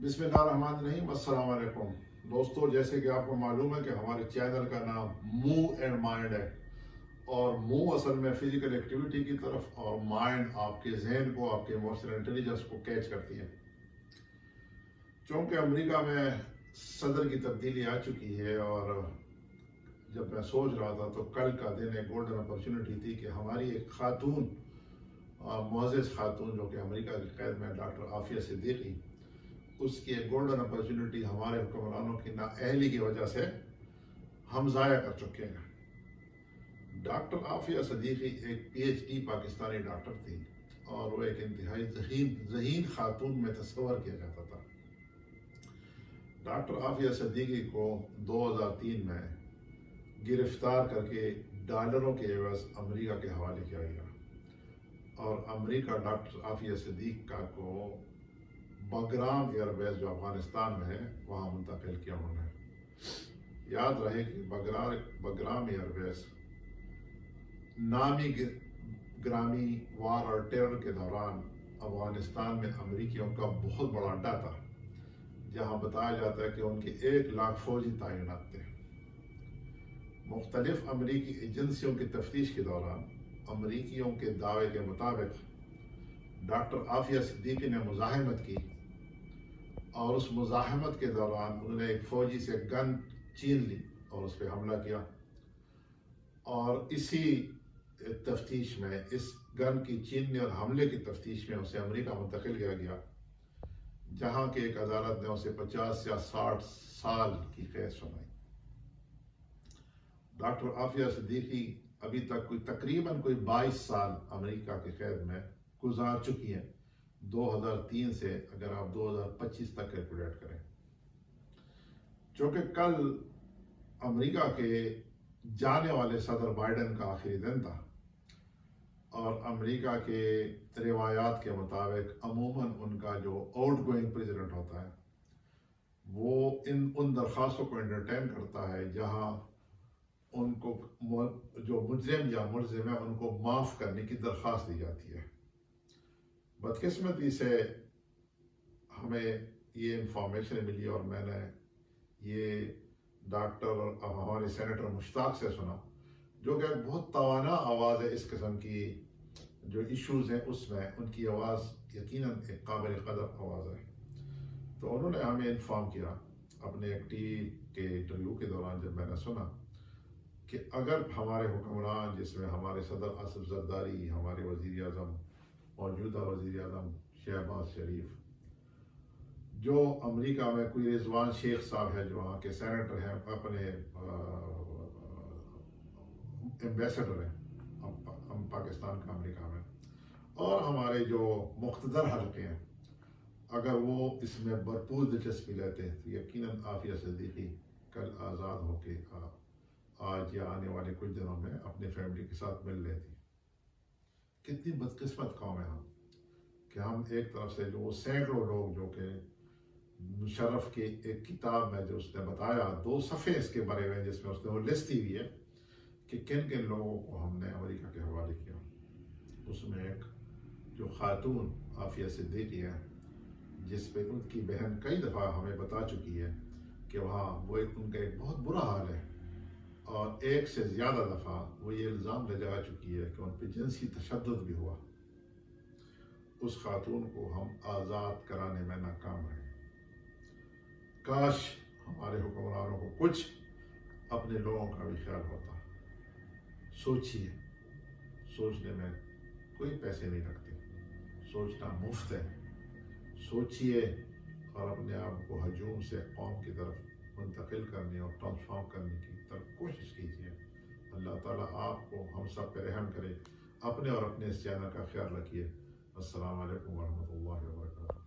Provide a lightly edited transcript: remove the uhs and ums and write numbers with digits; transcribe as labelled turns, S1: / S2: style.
S1: بسم اللہ الرحمن الرحیم۔ السلام علیکم دوستو، جیسے کہ آپ کو معلوم ہے کہ ہمارے چینل کا نام موو اینڈ مائنڈ ہے، اور موو اصل میں فزیکل ایکٹیویٹی کی طرف، اور مائنڈ آپ کے ذہن کو، آپ کے ایموشنل انٹیلیجنس کو کیچ کرتی ہے۔ چونکہ امریکہ میں صدر کی تبدیلی آ چکی ہے، اور جب میں سوچ رہا تھا تو کل کا دن ایک گولڈن اپرچونٹی تھی کہ ہماری ایک خاتون، معزز خاتون جو کہ امریکہ کی قید میں ڈاکٹر عافیہ صدیقی، اس کی ایک گولڈن اپرچونٹی ہمارے حکمرانوں کی نااہلی کی وجہ سے ہم ضائع کر چکے ہیں۔ ڈاکٹر عافیہ صدیقی ایک P H D Pakistani doctor تھی، اور وہ ایک انتہائی ذہین خاتون میں تصور کیا جاتا تھا۔ ڈاکٹر عافیہ صدیقی کو 2003 میں گرفتار کر کے ڈالروں کے عوض امریکہ کے حوالے کیا گیا، اور امریکہ ڈاکٹر عافیہ صدیقہ کو بگرام ایئر بیس جو افغانستان میں ہے وہاں منتقل کیا انہوں نے۔ یاد رہے کہ بگرام ایئر بیس نامی گرامی وار اور ٹیرر کے دوران افغانستان میں امریکیوں کا بہت بڑا اڈا تھا، جہاں بتایا جاتا ہے کہ ان کے 1,00,000 فوجی تعینات تھے۔ مختلف امریکی ایجنسیوں کی تفتیش کے دوران امریکیوں کے دعوے کے مطابق ڈاکٹر عافیہ صدیقی نے مزاحمت کی، اور اس مزاحمت کے دوران انہوں نے ایک فوجی سے گن چھین لی اور اس پہ حملہ کیا، اور اسی تفتیش میں، اس گن کی چھیننے اور حملے کی تفتیش میں اسے امریکہ منتقل کیا گیا، جہاں کہ ایک عدالت نے اسے 50 یا 60 سال کی قید سنائی۔ ڈاکٹر عافیہ صدیقی ابھی تک تقریباً 22 سال امریکہ کی قید میں گزار چکی ہیں، 2003 سے اگر آپ 2025 تک کیلکولیٹ کریں۔ چونکہ کل امریکہ کے جانے والے صدر بائیڈن کا آخری دن تھا، اور امریکہ کے روایات کے مطابق عموماً ان کا جو آؤٹ گوئنگ پریزیڈنٹ ہوتا ہے وہ ان درخواستوں کو انٹرٹین کرتا ہے جہاں ان کو جو مجرم یا ملزم ہے ان کو معاف کرنے کی درخواست دی جاتی ہے۔ بدقسمتی سے ہمیں یہ انفارمیشن ملی، اور میں نے یہ ڈاکٹر ہمارے سینیٹر مشتاق سے سنا، جو کہ بہت توانا آواز ہے اس قسم کی جو ایشوز ہیں اس میں، ان کی آواز یقیناً ایک قابل قدر آواز ہے۔ تو انہوں نے ہمیں انفارم کیا اپنے ایک ٹی وی کے انٹرویو کے دوران، جب میں نے سنا کہ اگر ہمارے حکمران، جس میں ہمارے صدر آصف زرداری، ہمارے وزیر اعظم، موجودہ وزیر اعظم شہباز شریف، جو امریکہ میں کوئی رضوان شیخ صاحب ہے جو وہاں کے سینیٹر ہیں، اپنے ایمبیسڈر ہیں ہم پاکستان کا امریکہ میں، اور ہمارے جو مقتدر حلقے ہیں، اگر وہ اس میں بھرپور دلچسپی لیتے ہیں تو یقیناً عافیہ صدیقی کل آزاد ہو کے آج یا آنے والے کچھ دنوں میں اپنی فیملی کے ساتھ مل لیتی۔ کتنی بدقسمت قوم ہے ہم، کہ ہم ایک طرف سے جو سینکڑوں لوگ جو کہ مشرف کی ایک کتاب میں جو اس نے بتایا، 2 صفحے اس کے بھرے ہوئے ہیں جس میں اس نے وہ لسٹ دی ہوئی ہے کہ کن کن لوگوں کو ہم نے امریکہ کے حوالے کیا۔ اس میں ایک جو خاتون عافیہ صدیقی ہے، جس پہ ان کی بہن کئی دفعہ ہمیں بتا چکی ہے کہ وہاں وہ ان کا ایک بہت برا حال ہے، اور ایک سے زیادہ دفعہ وہ یہ الزام لگا چکی ہے کہ ان پہ جنسی تشدد بھی ہوا۔ اس خاتون کو ہم آزاد کرانے میں ناکام رہے۔ کاش ہمارے حکمرانوں کو کچھ اپنے لوگوں کا بھی خیال ہوتا۔ سوچیے، سوچنے میں کوئی پیسے نہیں لگتے، سوچنا مفت ہے۔ سوچیے اور اپنے آپ کو ہجوم سے قوم کی طرف منتقل کرنے اور ٹرانسفارم کرنے کی طرف کوشش کیجیے۔ اللہ تعالیٰ آپ کو، ہم سب پہ رحم کرے۔ اپنے اور اپنے اس چینل کا خیال رکھیے۔ السلام علیکم ورحمۃ اللہ وبرکاتہ۔